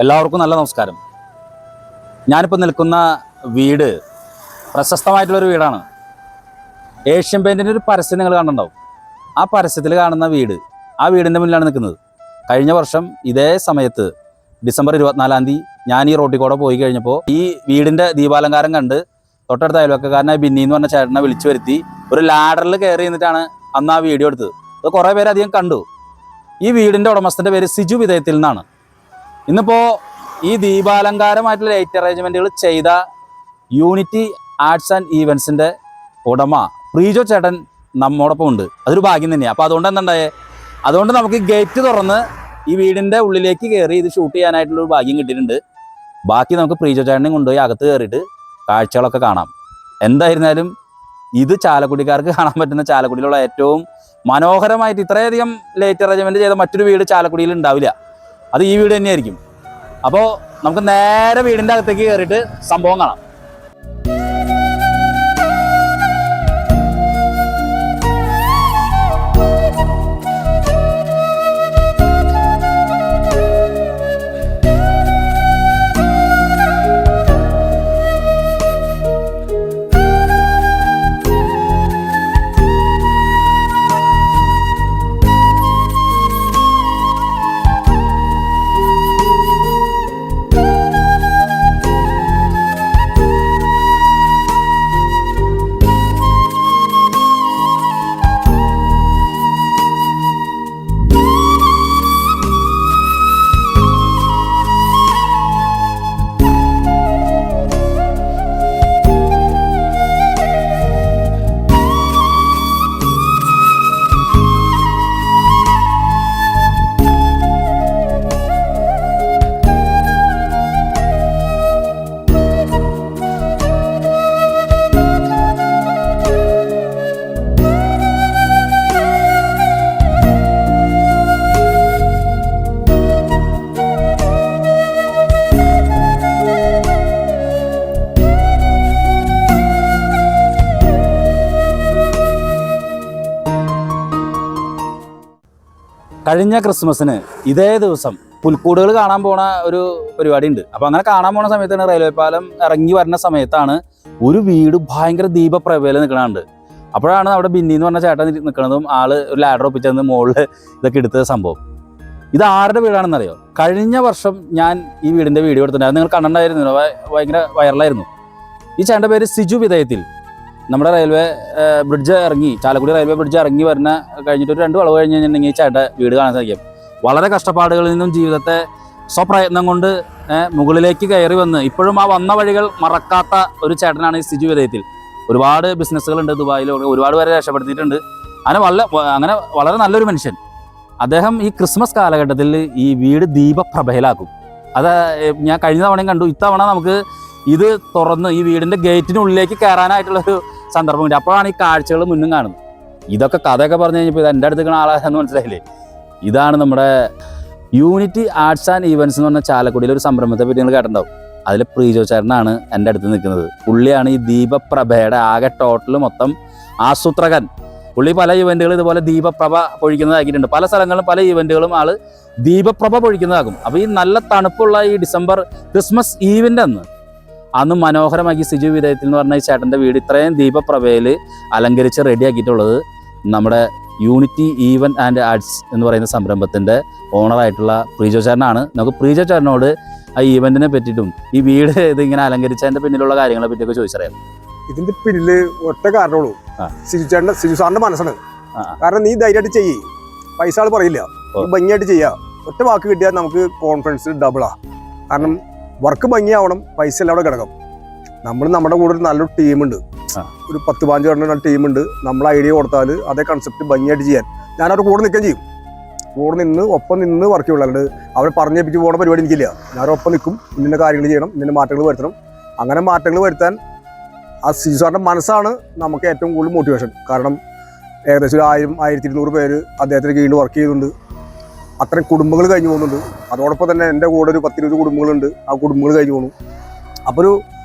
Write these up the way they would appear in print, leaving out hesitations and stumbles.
എല്ലാവർക്കും നല്ല നമസ്കാരം. ഞാനിപ്പോൾ നിൽക്കുന്ന വീട് പ്രശസ്തമായിട്ടുള്ളൊരു വീടാണ്. ഏഷ്യൻ പെയിൻറ്റിൻ്റെ ഒരു പരസ്യം നിങ്ങൾ കാണുന്നുണ്ടാവും. ആ പരസ്യത്തിൽ കാണുന്ന വീട്, ആ വീടിൻ്റെ മുന്നിലാണ് നിൽക്കുന്നത്. കഴിഞ്ഞ വർഷം ഇതേ സമയത്ത് ഡിസംബർ 24-ാം തീയതി ഞാൻ ഈ റോട്ടിൽ കൂടെ പോയി കഴിഞ്ഞപ്പോൾ ഈ വീടിൻ്റെ ദീപാലങ്കാരം കണ്ട് തൊട്ടടുത്ത അയൽവക്കക്കാരനായ ബിന്നി എന്ന് പറഞ്ഞ ചേട്ടനെ വിളിച്ചു വരുത്തി ഒരു ലാഡറിൽ കയറി നിന്നിട്ടാണ് അന്ന് ആ വീഡിയോ എടുത്തത്. അത് കുറേ പേര് അധികം കണ്ടു. ഈ വീടിൻ്റെ ഉടമസ്ഥൻ്റെ പേര് സിജു വിധേയത്തിൽ നിന്നാണ്. ഇന്നിപ്പോൾ ഈ ദീപാലങ്കാരമായിട്ടുള്ള ലൈറ്റ് അറേഞ്ച്മെൻറ്റുകൾ ചെയ്ത യൂണിറ്റി ആർട്സ് ആൻഡ് ഈവൻസിൻ്റെ ഉടമ പ്രീജോ ചേട്ടൻ നമ്മോടൊപ്പം ഉണ്ട്. അതൊരു ഭാഗ്യം തന്നെയാണ്. അപ്പോൾ അതുകൊണ്ട് എന്തുണ്ടായേ, അതുകൊണ്ട് നമുക്ക് ഗേറ്റ് തുറന്ന് ഈ വീടിൻ്റെ ഉള്ളിലേക്ക് കയറി ഇത് ഷൂട്ട് ചെയ്യാനായിട്ടുള്ളൊരു ഭാഗ്യം കിട്ടിയിട്ടുണ്ട്. ബാക്കി നമുക്ക് പ്രീജോ ചേട്ടനെയും കൊണ്ടുപോയി അകത്ത് കയറിയിട്ട് കാഴ്ചകളൊക്കെ കാണാം. എന്തായിരുന്നാലും ഇത് ചാലക്കുടിക്കാർക്ക് കാണാൻ പറ്റുന്ന, ചാലക്കുടിയിലുള്ള ഏറ്റവും മനോഹരമായിട്ട് ഇത്രയധികം ലൈറ്റ് അറേഞ്ച്മെൻറ്റ് ചെയ്ത മറ്റൊരു വീട് ചാലക്കുടിയിൽ ഉണ്ടാവില്ല. അത് ഈ വീട് തന്നെയായിരിക്കും. അപ്പോൾ നമുക്ക് നേരെ വീടിൻ്റെ അകത്തേക്ക് കയറിയിട്ട് സംഭവം കാണാം. കഴിഞ്ഞ ക്രിസ്മസിന് ഇതേ ദിവസം പുൽക്കൂടുകൾ കാണാൻ പോണ ഒരു പരിപാടി ഉണ്ട്. അപ്പോൾ അങ്ങനെ കാണാൻ പോണ സമയത്താണ് റെയിൽവേ പാലം ഇറങ്ങി വരുന്ന സമയത്താണ് ഒരു വീട് ഭയങ്കര ദീപപ്രഭയിൽ നിൽക്കണുണ്ട്. അപ്പോഴാണ് അവിടെ ബിന്നി എന്ന് പറഞ്ഞ ചേട്ടൻ നിൽക്കുന്നതും ആള് ഒരു ലാഡർ ഒപ്പിച്ചെന്ന് മുകളിൽ ഇതൊക്കെ എടുത്ത സംഭവം. ഇത് ആരുടെ വീടാണെന്നറിയോ? കഴിഞ്ഞ വർഷം ഞാൻ ഈ വീടിൻ്റെ വീഡിയോ എടുത്തിട്ടുണ്ടായിരുന്നു. നിങ്ങൾ കണ്ടിട്ടുണ്ടായിരുന്നു, ഭയങ്കര വൈറലായിരുന്നു. ഈ ചേട്ടൻ്റെ പേര് സിജു വിധേയത്തിൽ. നമ്മുടെ റെയിൽവേ ബ്രിഡ്ജ് ഇറങ്ങി, ചാലക്കുടി റെയിൽവേ ബ്രിഡ്ജ് ഇറങ്ങി വരുന്ന കഴിഞ്ഞിട്ട് ഒരു 2 വളവ് കഴിഞ്ഞ് കഴിഞ്ഞിട്ടുണ്ടെങ്കിൽ ഈ ചേട്ടൻ വീട് കാണാൻ സാധിക്കും. വളരെ കഷ്ടപ്പാടുകളിൽ നിന്നും ജീവിതത്തെ സ്വപ്രയത്നം കൊണ്ട് മുകളിലേക്ക് കയറി വന്ന് ഇപ്പോഴും ആ വന്ന വഴികൾ മറക്കാത്ത ഒരു ചേട്ടനാണ് ഈ സിജു വിധേയത്തിൽ. ഒരുപാട് ബിസിനസ്സുകളുണ്ട് ദുബായിൽ, ഒരുപാട് പേരെ രക്ഷപ്പെടുത്തിയിട്ടുണ്ട്. അങ്ങനെ വളരെ നല്ലൊരു മനുഷ്യൻ. അദ്ദേഹം ഈ ക്രിസ്മസ് കാലഘട്ടത്തിൽ ഈ വീട് ദീപപ്രഭയിലാക്കും. അത് ഞാൻ കഴിഞ്ഞ തവണയും കണ്ടു. ഇത്തവണ നമുക്ക് ഇത് തുറന്ന് ഈ വീടിൻ്റെ ഗേറ്റിനുള്ളിലേക്ക് കയറാനായിട്ടുള്ളൊരു സന്ദർഭം കിട്ടി. അപ്പോഴാണ് ഈ കാഴ്ചകൾ മുന്നും കാണുന്നത്. ഇതൊക്കെ കഥയൊക്കെ പറഞ്ഞു കഴിഞ്ഞപ്പോൾ ഇത് എൻ്റെ അടുത്ത് ആളാന്ന് മനസ്സിലായില്ലേ? ഇതാണ് നമ്മുടെ യൂണിറ്റി ആർട്സ് ആൻഡ് ഈവൻസ് എന്ന് പറഞ്ഞ ചാലക്കുടിയിലെ ഒരു സംരംഭത്തെ പറ്റി നിങ്ങൾ കേട്ടിട്ടുണ്ടാവും. അതിൽ പ്രീജോ ചേട്ടനാണ് എൻ്റെ അടുത്ത് നിൽക്കുന്നത്. പുള്ളിയാണ് ഈ ദീപപ്രഭയുടെ ആകെ ടോട്ടൽ മൊത്തം ആസൂത്രകൻ. പുള്ളി പല ഇവൻറ്റുകൾ ഇതുപോലെ ദീപപ്രഭ പൊഴിക്കുന്നതാക്കിയിട്ടുണ്ട്. പല സ്ഥലങ്ങളിലും പല ഇവൻറ്റുകളും ആൾ ദീപപ്രഭ പൊഴിക്കുന്നതാക്കും. അപ്പോൾ ഈ നല്ല തണുപ്പുള്ള ഈ ഡിസംബർ ക്രിസ്മസ് ഈവിൻ്റെ അന്ന് മനോഹരമാക്കി സിജു വിധേയത്തിൽ എന്ന് പറഞ്ഞ ഈ ചേട്ടൻ്റെ വീട് ഇത്രയും ദീപപ്രഭയിൽ അലങ്കരിച്ച് റെഡിയാക്കിയിട്ടുള്ളത് നമ്മുടെ യൂണിറ്റി ഈവൻ ആൻഡ് ആർട്സ് എന്ന് പറയുന്ന സംരംഭത്തിൻ്റെ ഓണറായിട്ടുള്ള പ്രീജോ ചേട്ടനാണ്. നമുക്ക് പ്രീജോ ചേട്ടനോട് ആ ഈവൻറ്റിനെ പറ്റിയിട്ടും ഈ വീട് ഇതിങ്ങനെ അലങ്കരിച്ചതിൻ്റെ പിന്നിലുള്ള കാര്യങ്ങളെ പറ്റിയൊക്കെ ചോദിച്ചറിയാം. ഇതിന്റെ പിന്നില് ഒറ്റ കാരണമുള്ളൂ, സിജു സാറിന്റെ മനസ്സാണ്. കാരണം നീ ധൈര്യമായിട്ട് ചെയ്യേ, പൈസ ആൾ പറയില്ല, ഭംഗിയായിട്ട് ചെയ്യാ. ഒറ്റ വാക്ക് കിട്ടിയാൽ നമുക്ക് കോൺഫിഡൻസ് ഡബിളാ. കാരണം വർക്ക് ഭംഗിയാവണം, പൈസ എല്ലാം അവിടെ കിടക്കും. നമ്മുടെ കൂടെ ഒരു നല്ലൊരു ടീമുണ്ട്, ഒരു 10-15 പേരുടെ ടീമുണ്ട്. നമ്മൾ ഐഡിയ കൊടുത്താൽ അതേ കൺസെപ്റ്റ് ഭംഗിയായിട്ട് ചെയ്യാൻ ഞാൻ അവരുടെ കൂടെ നിൽക്കുകയും ചെയ്യും. കൂടെ നിന്ന് ഒപ്പം നിന്ന് വർക്ക് ചെയ്യുള്ളൂ. അവരെ പറഞ്ഞേപ്പിച്ച് പോകുന്ന പരിപാടി എനിക്കില്ല. ഞാൻ ഒപ്പം നിൽക്കും. ഇന്ന കാര്യങ്ങൾ ചെയ്യണം, ഇന്ന മാറ്റങ്ങൾ വരുത്തണം. അങ്ങനെ മാറ്റങ്ങൾ വരുത്താൻ ആ സിജു സാറിൻ്റെ മനസ്സാണ് നമുക്ക് ഏറ്റവും കൂടുതൽ മോട്ടിവേഷൻ. കാരണം ഏകദേശം 1000-1200 പേര് അദ്ദേഹത്തിന് കീഴിൽ വർക്ക് ചെയ്യുന്നുണ്ട്. അത്രയും കുടുംബങ്ങൾ കഴിഞ്ഞു പോകുന്നുണ്ട്. അതോടൊപ്പം തന്നെ എൻ്റെ കൂടെ ഒരു 10-20 കുടുംബങ്ങളുണ്ട്. ആ കുടുംബങ്ങൾ കഴിഞ്ഞു പോകുന്നു. അപ്പോൾ ഒരു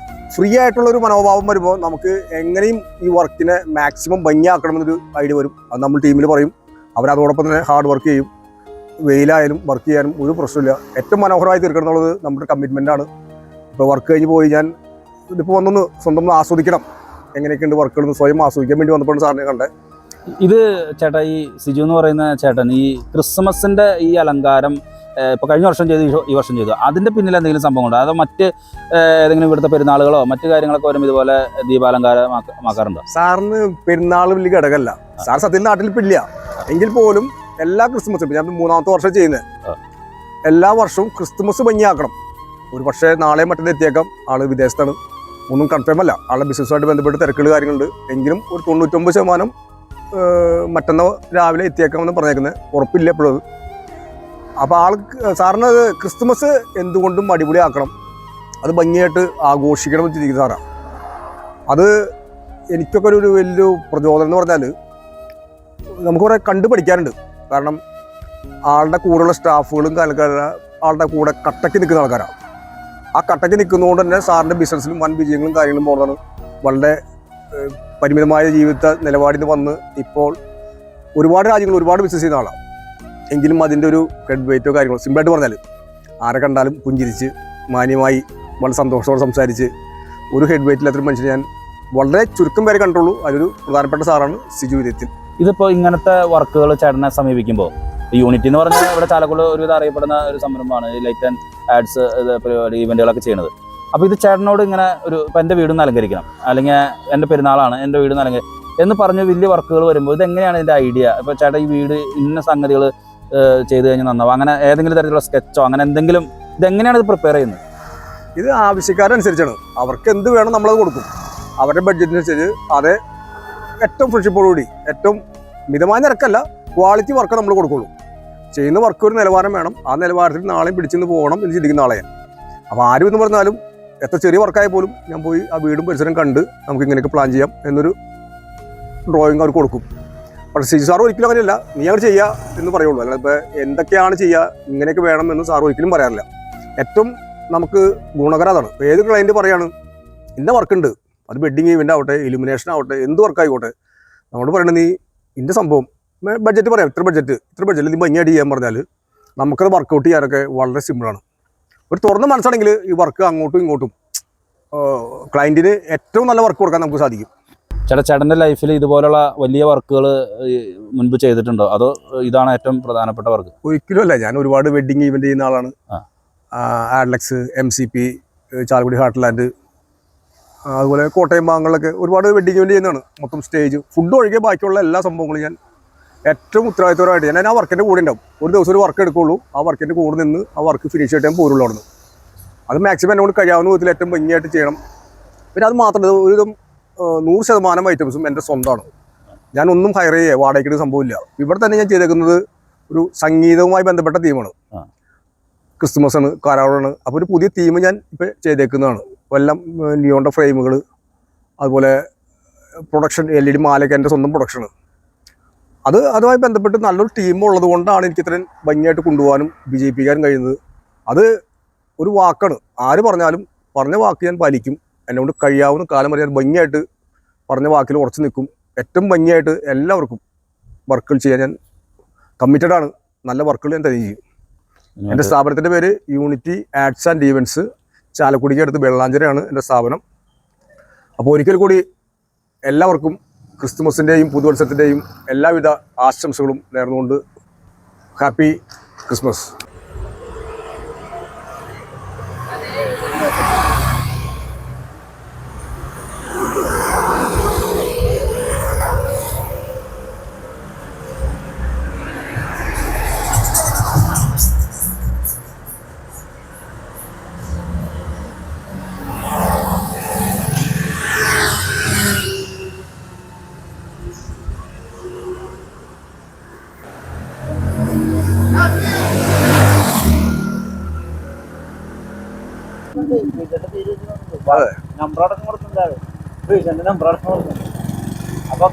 ഫ്രീ ആയിട്ടുള്ളൊരു മനോഭാവം വരുമ്പോൾ നമുക്ക് എങ്ങനെയും ഈ വർക്കിനെ മാക്സിമം ഭംഗിയാക്കണമെന്നൊരു ഐഡിയ വരും. അത് നമ്മൾ ടീമിൽ പറയും. അവരതോടൊപ്പം തന്നെ ഹാർഡ് വർക്ക് ചെയ്യും. വെയിലായാലും വർക്ക് ചെയ്യാനും ഒരു പ്രശ്നമില്ല. ഏറ്റവും മനോഹരമായി തീർക്കണം എന്നുള്ളത് നമ്മുടെ കമ്മിറ്റ്മെൻ്റാണ്. ഇപ്പോൾ വർക്ക് കഴിഞ്ഞ് പോയി ഞാൻ ഇതിപ്പോൾ വന്നൊന്ന് സ്വന്തം ആസ്വദിക്കണം, എങ്ങനെയൊക്കെയുണ്ട് വർക്കുകൾ സ്വയം ആസ്വദിക്കാൻ വേണ്ടി വന്നപ്പോൾ സാറിനെ കണ്ടേ. ഇത് ചേട്ടാ, ഈ സിജു എന്ന് പറയുന്ന ചേട്ടൻ ഈ ക്രിസ്മസിന്റെ ഈ അലങ്കാരം ഇപ്പോൾ കഴിഞ്ഞ വർഷം ചെയ്തു, ഈ വർഷം ചെയ്തു, അതിന്റെ പിന്നിൽ എന്തെങ്കിലും സംഭവം ഉണ്ടോ? അതോ മറ്റ് ഏതെങ്കിലും ഇവിടുത്തെ പെരുന്നാളുകളോ മറ്റു കാര്യങ്ങളൊക്കെ വരുമ്പോൾ ഇതുപോലെ ദീപാലങ്കാരമാക്കാറുണ്ടോ? സാറിന് പെരുന്നാൾ വലിയ ഘടകമല്ല. സാർ സത്യത്തിൽ നാട്ടിൽ ഇപ്പം ഇല്ല എങ്കിൽ പോലും എല്ലാ ക്രിസ്മസും, ഞാൻ 3ാമത്തെ വർഷം ചെയ്യുന്നത്, എല്ലാ വർഷവും ക്രിസ്മസ് ഭംഗിയാക്കണം. ഒരു പക്ഷേ നാളെ മറ്റന്നാൾ എത്തിയേക്കാം, ആള് വിദേശത്താണ്, ഒന്നും കൺഫേം അല്ല, ആളുടെ ബിസിനസ്സുമായിട്ട് ബന്ധപ്പെട്ട് തിരക്കുകൾ കാര്യങ്ങളുണ്ട്. എങ്കിലും ഒരു 99% മറ്റന്നാൾ രാവിലെ എത്തിയേക്കാമെന്ന് പറഞ്ഞേക്കുന്നത്, ഉറപ്പില്ല എപ്പോഴും. അപ്പോൾ സാറിന് ക്രിസ്മസ് എന്തുകൊണ്ടും അടിപൊളിയാക്കണം, അത് ഭംഗിയായിട്ട് ആഘോഷിക്കണം എന്ന് ചിന്തിക്കുന്ന സാറാണ്. അത് എനിക്കൊക്കെ ഒരു വലിയൊരു പ്രചോദനം എന്ന് പറഞ്ഞാൽ നമുക്ക് കുറേ കണ്ടു പഠിക്കാനുണ്ട്. കാരണം ആളുടെ കൂടെയുള്ള സ്റ്റാഫുകളും ആളുടെ കൂടെ കട്ടയ്ക്ക് നിൽക്കുന്ന ആൾക്കാരാണ്. ആ കട്ടയ്ക്ക് നിൽക്കുന്നതുകൊണ്ട് തന്നെ സാറിൻ്റെ ബിസിനസ്സിലും വൻ വിജയങ്ങളും കാര്യങ്ങളും പോകുന്നതാണ്. വളരെ പരിമിതമായ ജീവിത നിലപാടിൽ നിന്ന് വന്ന് ഇപ്പോൾ ഒരുപാട് രാജ്യങ്ങൾ ഒരുപാട് ബിസിനസ് ചെയ്യുന്ന ആളാണ്. എങ്കിലും അതിൻ്റെ ഒരു ഹെഡ് വെയിറ്റോ കാര്യങ്ങളോ, സിമ്പിളായിട്ട് പറഞ്ഞാൽ ആരെ കണ്ടാലും പുഞ്ചിരിച്ച് മാന്യമായി വളരെ സന്തോഷത്തോടെ സംസാരിച്ച് ഒരു ഹെഡ് വെയിറ്റില്ലാത്തൊരു മനുഷ്യനെ ഞാൻ വളരെ ചുരുക്കം പേരെ കണ്ടുള്ളൂ. അതിലൊരു പ്രധാനപ്പെട്ട സാറാണ് സിജു വിധത്തിൽ. ഇതിപ്പോൾ ഇങ്ങനത്തെ വർക്കുകൾ ചേട്ടനെ സമീപിക്കുമ്പോൾ യൂണിറ്റി എന്ന് പറഞ്ഞാൽ ഇവിടെ ചാലക്കുടി ഒരുവിധം അറിയപ്പെടുന്ന ഒരു സംരംഭമാണ് ഈ ലൈറ്റ് ആൻഡ് ആഡ്സ് പരിപാടി ഇവന്റുകളൊക്കെ ചെയ്യുന്നത്. അപ്പോൾ ഇത് ചേട്ടനോട് ഇങ്ങനെ ഒരു ഇപ്പം എൻ്റെ വീടൊന്ന് അലങ്കരിക്കണം, അല്ലെങ്കിൽ എൻ്റെ പെരുന്നാളാണ് എൻ്റെ വീടൊന്ന് അലങ്കരിക്കണം എന്ന് പറഞ്ഞ് വലിയ വർക്കുകൾ വരുമ്പോൾ ഇതെങ്ങനെയാണ് ഇതിൻ്റെ ഐഡിയ? ഇപ്പോൾ ചേട്ടാ ഈ വീട് ഇന്ന സംഗതികൾ ചെയ്ത് കഴിഞ്ഞാൽ നന്നാവും, അങ്ങനെ ഏതെങ്കിലും തരത്തിലുള്ള സ്കെച്ചോ അങ്ങനെ എന്തെങ്കിലും, ഇതെങ്ങനെയാണ് ഇത് പ്രിപ്പയർ ചെയ്യുന്നത്? ഇത് ആവശ്യക്കാരനുസരിച്ചാണ്, അവർക്ക് എന്ത് വേണം നമ്മളത് കൊടുക്കും. അവരുടെ ബഡ്ജറ്റിനനുസരിച്ച് അതേ ഏറ്റവും ഫ്രണ്ട്ഷിപ്പോടുകൂടി ഏറ്റവും മിതമായ നിരക്കല്ല, ക്വാളിറ്റി വർക്ക് നമ്മൾ കൊടുക്കുള്ളൂ. ചെയ്യുന്ന വർക്ക് ഒരു നിലവാരം വേണം, ആ നിലവാരത്തിൽ നാളെയും പിടിച്ചിന്ന് പോകണം എന്ന് ചിന്തിക്കുന്ന ആളെ. അപ്പോൾ ആരും എന്ന് പറഞ്ഞാലും എത്ര ചെറിയ വർക്കായ പോലും ഞാൻ പോയി ആ വീടും പരിസരം കണ്ട് നമുക്ക് ഇങ്ങനെയൊക്കെ പ്ലാൻ ചെയ്യാം എന്നൊരു ഡ്രോയിങ് അവർ കൊടുക്കും. പക്ഷേ സിജു സാർ ഒരിക്കലും അങ്ങനെയല്ല, നീ അവർ ചെയ്യുക എന്ന് പറയുള്ളൂ. അല്ലാതെ ഇപ്പോൾ എന്തൊക്കെയാണ് ചെയ്യുക, ഇങ്ങനെയൊക്കെ വേണം എന്ന് സാർ ഒരിക്കലും പറയാറില്ല. ഏറ്റവും നമുക്ക് ഗുണകരം അതാണ്. ഇപ്പോൾ ഏത് ക്ലയൻറ്റ് പറയാണ് ഇന്ന വർക്കുണ്ട്, അത് വെഡ്ഡിങ് ഈവൻ്റ് ആവട്ടെ, ഇലുമിനേഷൻ ആവട്ടെ, എന്ത് വർക്കായിക്കോട്ടെ, നമ്മളോട് പറയണത് നീ ഇന്ന സംഭവം ബഡ്ജറ്റ് പറയാം, ഇത്ര ബഡ്ജറ്റിൽ നീ ഭംഗിയായിട്ട് ചെയ്യാൻ പറഞ്ഞാൽ നമുക്കത് വർക്കൗട്ട് ചെയ്യാനൊക്കെ വളരെ സിമ്പിളാണ്. ഒരു തുറന്ന മനസ്സാണെങ്കിൽ ഈ വർക്ക് അങ്ങോട്ടും ഇങ്ങോട്ടും ക്ലയൻറ്റിന് ഏറ്റവും നല്ല വർക്ക് കൊടുക്കാൻ നമുക്ക് സാധിക്കും. ചേട്ടൻ്റെ ലൈഫിൽ ഇതുപോലുള്ള വലിയ വർക്കുകൾ മുൻപ് ചെയ്തിട്ടുണ്ടോ, അതോ ഇതാണ് ഏറ്റവും പ്രധാനപ്പെട്ട വർക്ക്? ഒരിക്കലും അല്ല, ഞാൻ ഒരുപാട് വെഡ്ഡിങ് ഈവൻ്റ് ചെയ്യുന്ന ആളാണ്. ആഡ്ലക്സ്, MCP, ചാലക്കുടി ഹാർട്ട്ലാൻഡ്, അതുപോലെ കോട്ടയം ഭാഗങ്ങളിലൊക്കെ ഒരുപാട് വെഡ്ഡിങ് ഈവൻ്റ് ചെയ്യുന്നതാണ്. മൊത്തം സ്റ്റേജ് ഫുഡ് ഒഴികെ ബാക്കിയുള്ള എല്ലാ സംഭവങ്ങളും ഞാൻ ഏറ്റവും ഉത്തരവാദിത്തപരമായിട്ട് ഞാൻ ആ വർക്കിൻ്റെ കൂടെ ഉണ്ടാവും. ഒരു ദിവസം ഒരു വർക്ക് എടുക്കുള്ളൂ, ആ വർക്കിൻ്റെ കൂടെ നിന്ന് ആ വർക്ക് ഫിനിഷ് ചെയ്തിട്ട് ഞാൻ പോരുള്ളൂ അവിടെ നിന്ന്. അത് മാക്സിമം എന്നോട് കഴിയാവുന്ന വിധത്തിൽ ഏറ്റവും ഭംഗിയായിട്ട് ചെയ്യണം. പിന്നെ അത് മാത്രമല്ല, ഒരുവിധം 100% ഐറ്റംസും എൻ്റെ സ്വന്തമാണ്. ഞാനൊന്നും ഹയർ ചെയ്യുക വാടകയ്ക്ക് സംഭവമില്ല. ഇവിടെ തന്നെ ഞാൻ ചെയ്തേക്കുന്നത് ഒരു സംഗീതവുമായി ബന്ധപ്പെട്ട തീമാണ്. ക്രിസ്മസ് ആണ്, കാരാളാണ്. അപ്പോൾ ഒരു പുതിയ തീം ഞാൻ ഇപ്പോൾ ചെയ്തേക്കുന്നതാണ്. എല്ലാം നിയോണിൻ്റെ ഫ്രെയിമുകൾ, അതുപോലെ പ്രൊഡക്ഷൻ LED മാലയൊക്കെ എൻ്റെ സ്വന്തം പ്രൊഡക്ഷന്. അതുമായി ബന്ധപ്പെട്ട് നല്ലൊരു ടീം ഉള്ളത് കൊണ്ടാണ് എനിക്ക് ഇത്രയും ഭംഗിയായിട്ട് കൊണ്ടുപോകാനും വിജയിപ്പിക്കാനും കഴിയുന്നത്. അത് ഒരു വാക്കാണ്, ആര് പറഞ്ഞാലും പറഞ്ഞ വാക്ക് ഞാൻ പാലിക്കും. എന്നെക്കൊണ്ട് കഴിയാവുന്ന കാലം വരെ ഞാൻ ഭംഗിയായിട്ട് പറഞ്ഞ വാക്കിൽ ഉറച്ചു നിൽക്കും. ഏറ്റവും ഭംഗിയായിട്ട് എല്ലാവർക്കും വർക്കുകൾ ചെയ്യാൻ ഞാൻ കമ്മിറ്റഡാണ്. നല്ല വർക്കുകൾ ഞാൻ തരികയും ചെയ്യും. എൻ്റെ സ്ഥാപനത്തിൻ്റെ പേര് യൂണിറ്റി ആഡ്സ് ആൻഡ് ഈവൻറ്റ്സ്, ചാലക്കുടിക്ക് അടുത്ത് വെള്ളാഞ്ചേരിയാണ് എൻ്റെ സ്ഥാപനം. അപ്പോൾ ഒരിക്കൽ കൂടി എല്ലാവർക്കും ക്രിസ്തുമസിൻ്റെയും പുതുവത്സരത്തിൻ്റെയും എല്ലാവിധ ആശംസകളും നേർന്നുകൊണ്ട് ഹാപ്പി ക്രിസ്മസ്. നമ്പർ അടക്കം കൊടുത്തിട്ടുണ്ടാവും. നമ്പർ അടക്കം കൊടുത്തു. അപ്പൊ